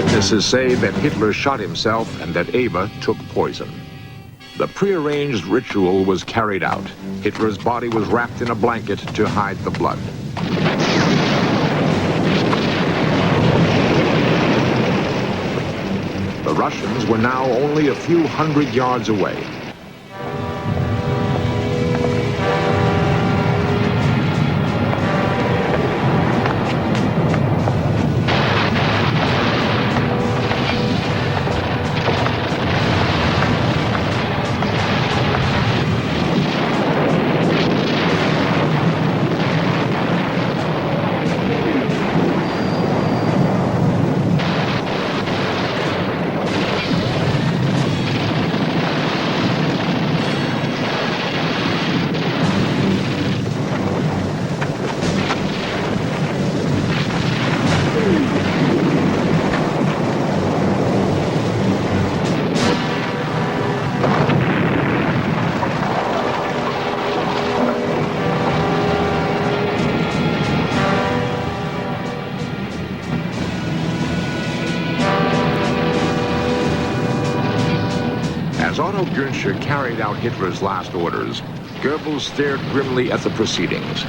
Witnesses say that Hitler shot himself and that Eva took poison. The prearranged ritual was carried out. Hitler's body was wrapped in a blanket to hide the blood. The Russians were now only a few hundred yards away. Carried out Hitler's last orders, Goebbels stared grimly at the proceedings.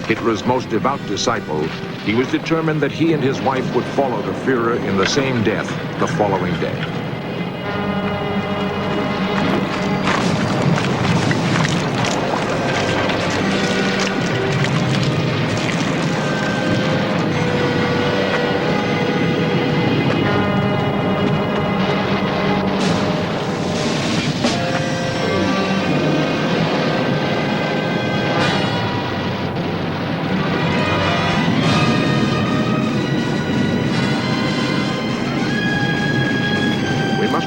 Hitler's most devout disciple, he was determined that he and his wife would follow the Führer in the same death the following day.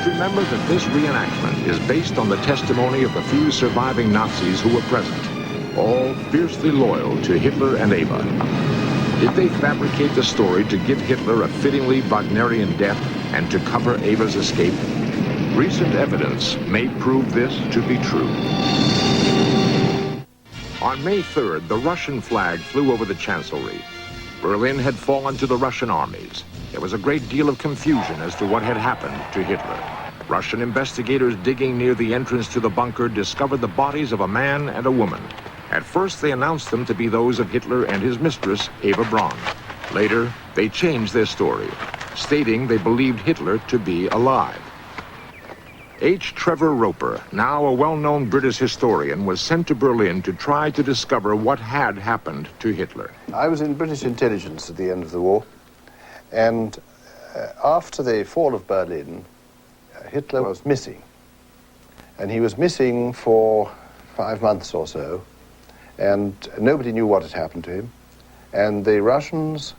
Remember that this reenactment is based on the testimony of the few surviving Nazis who were present, all fiercely loyal to Hitler and Eva. Did they fabricate the story to give Hitler a fittingly Wagnerian death and to cover Eva's escape? Recent evidence may prove this to be true. On May 3rd, the Russian flag flew over the Chancellery. Berlin had fallen to the Russian armies. There was a great deal of confusion as to what had happened to Hitler. Russian investigators digging near the entrance to the bunker discovered the bodies of a man and a woman. At first, they announced them to be those of Hitler and his mistress, Eva Braun. Later, they changed their story, stating they believed Hitler to be alive. H. Trevor Roper, now a well-known British historian, was sent to Berlin to try to discover what had happened to Hitler. I was in British intelligence at the end of the war, and after the fall of Berlin, Hitler was missing. And he was missing for 5 months or so, and nobody knew what had happened to him. And the Russians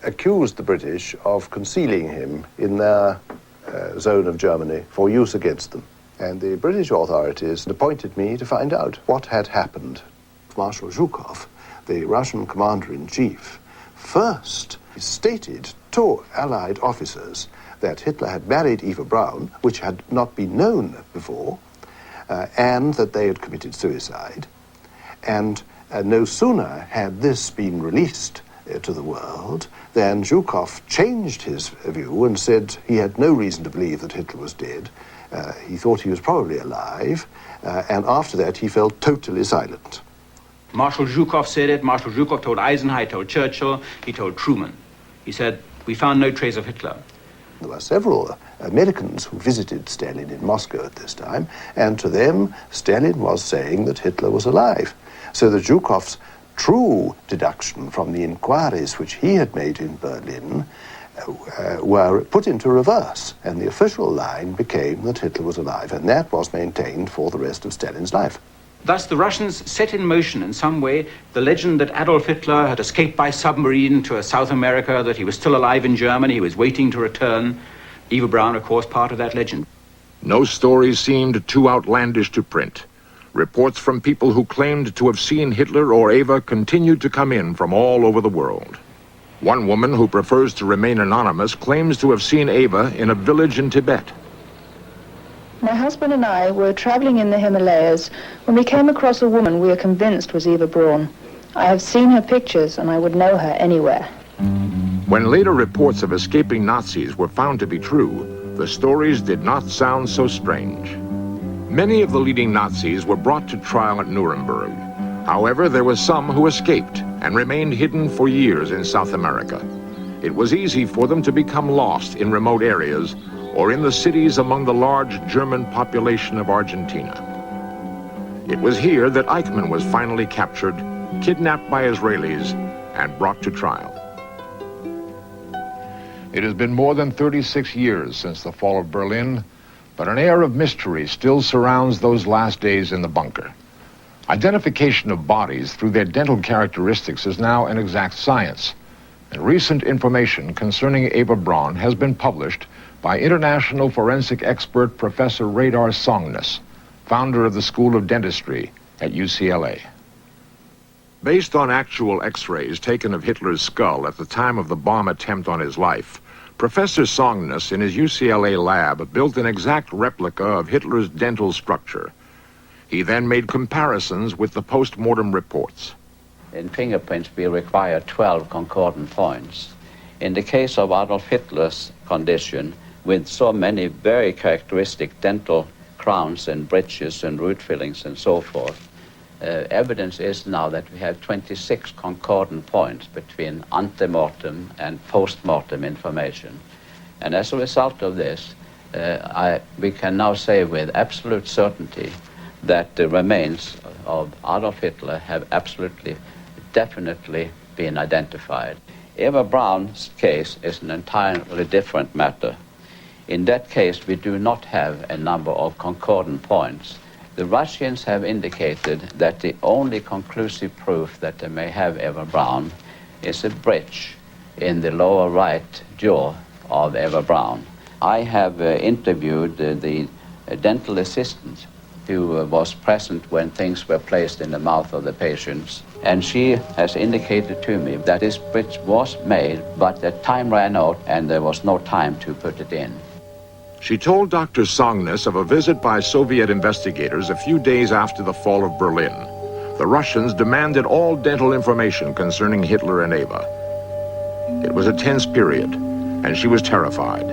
accused the British of concealing him in their zone of Germany for use against them. And the British authorities appointed me to find out what had happened. Marshal Zhukov, the Russian commander-in-chief, first stated to Allied officers that Hitler had married Eva Braun, which had not been known before, and that they had committed suicide. And no sooner had this been released to the world than Zhukov changed his view and said he had no reason to believe that Hitler was dead. He thought he was probably alive, and after that he fell totally silent. Marshal Zhukov said it. Marshal Zhukov told Eisenhower, he told Churchill, he told Truman. He said, "We found no trace of Hitler." There were several Americans who visited Stalin in Moscow at this time, and to them, Stalin was saying that Hitler was alive. So that Zhukov's true deduction from the inquiries which he had made in Berlin were put into reverse, and the official line became that Hitler was alive, and that was maintained for the rest of Stalin's life. Thus, the Russians set in motion in some way the legend that Adolf Hitler had escaped by submarine to South America, that he was still alive in Germany, he was waiting to return. Eva Braun, of course, part of that legend. No stories seemed too outlandish to print. Reports from people who claimed to have seen Hitler or Eva continued to come in from all over the world. One woman who prefers to remain anonymous claims to have seen Eva in a village in Tibet. My husband and I were traveling in the Himalayas when we came across a woman we are convinced was Eva Braun. I have seen her pictures and I would know her anywhere. When later reports of escaping Nazis were found to be true, the stories did not sound so strange. Many of the leading Nazis were brought to trial at Nuremberg. However, there were some who escaped and remained hidden for years in South America. It was easy for them to become lost in remote areas or in the cities among the large German population of Argentina. It was here that Eichmann was finally captured, kidnapped by Israelis, and brought to trial. It has been more than 36 years since the fall of Berlin, but an air of mystery still surrounds those last days in the bunker. Identification of bodies through their dental characteristics is now an exact science, and recent information concerning Eva Braun has been published by international forensic expert Professor Radar Songness, founder of the School of Dentistry at UCLA. Based on actual X-rays taken of Hitler's skull at the time of the bomb attempt on his life, Professor Songness in his UCLA lab built an exact replica of Hitler's dental structure. He then made comparisons with the post-mortem reports. In fingerprints, we require 12 concordant points. In the case of Adolf Hitler's condition, with so many very characteristic dental crowns and bridges and root fillings and so forth, evidence is now that we have 26 concordant points between ante-mortem and post-mortem information. And as a result of this, we can now say with absolute certainty that the remains of Adolf Hitler have absolutely, definitely been identified. Eva Braun's case is an entirely different matter. In that case, we do not have a number of concordant points. The Russians have indicated that the only conclusive proof that they may have Eva Braun is a bridge in the lower right jaw of Eva Braun. I have interviewed the dental assistant who was present when things were placed in the mouth of the patients, and she has indicated to me that this bridge was made, but the time ran out and there was no time to put it in. She told Dr. Songness of a visit by Soviet investigators a few days after the fall of Berlin. The Russians demanded all dental information concerning Hitler and Eva. It was a tense period, and she was terrified.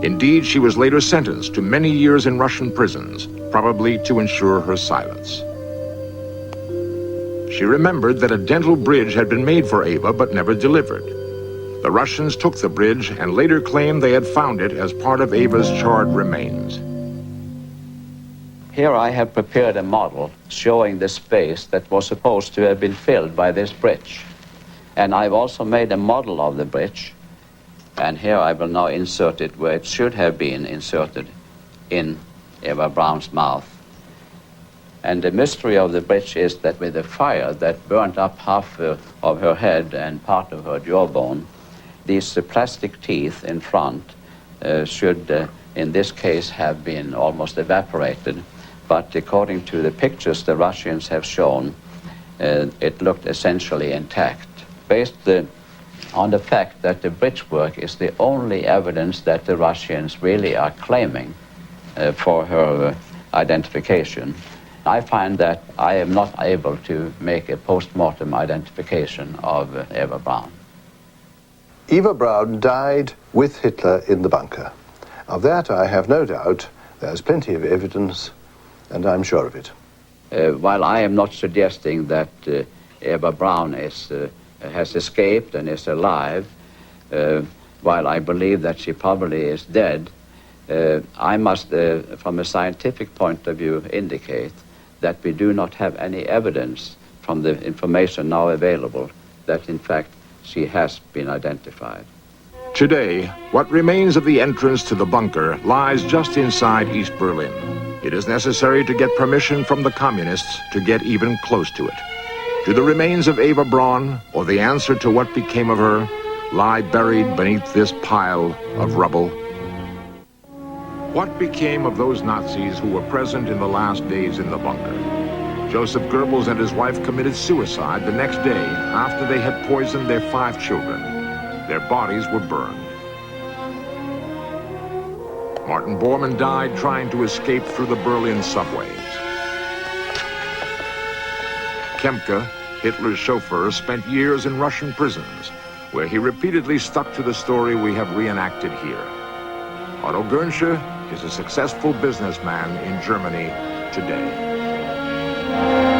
Indeed, she was later sentenced to many years in Russian prisons, probably to ensure her silence. She remembered that a dental bridge had been made for Eva but never delivered. The Russians took the bridge and later claimed they had found it as part of Eva's charred remains. Here I have prepared a model showing the space that was supposed to have been filled by this bridge. And I've also made a model of the bridge, and here I will now insert it where it should have been inserted in Eva Braun's mouth. And the mystery of the bridge is that with the fire that burnt up half of her head and part of her jawbone, these plastic teeth in front should, in this case, have been almost evaporated. But according to the pictures the Russians have shown, it looked essentially intact. Based on the fact that the bridge work is the only evidence that the Russians really are claiming for her identification, I find that I am not able to make a post-mortem identification of Eva Braun. Eva Braun died with Hitler in the bunker. Of that, I have no doubt. There's plenty of evidence, and I'm sure of it. While I am not suggesting that Eva Braun has escaped and is alive, while I believe that she probably is dead, I must, from a scientific point of view, indicate that we do not have any evidence from the information now available that, in fact, she has been identified. Today, what remains of the entrance to the bunker lies just inside East Berlin. It is necessary to get permission from the communists to get even close to it. Do the remains of Eva Braun, or the answer to what became of her, lie buried beneath this pile of rubble? What became of those Nazis who were present in the last days in the bunker? Joseph Goebbels and his wife committed suicide the next day after they had poisoned their 5 children. Their bodies were burned. Martin Bormann died trying to escape through the Berlin subways. Kempka, Hitler's chauffeur, spent years in Russian prisons, where he repeatedly stuck to the story we have reenacted here. Otto Gernsche is a successful businessman in Germany today.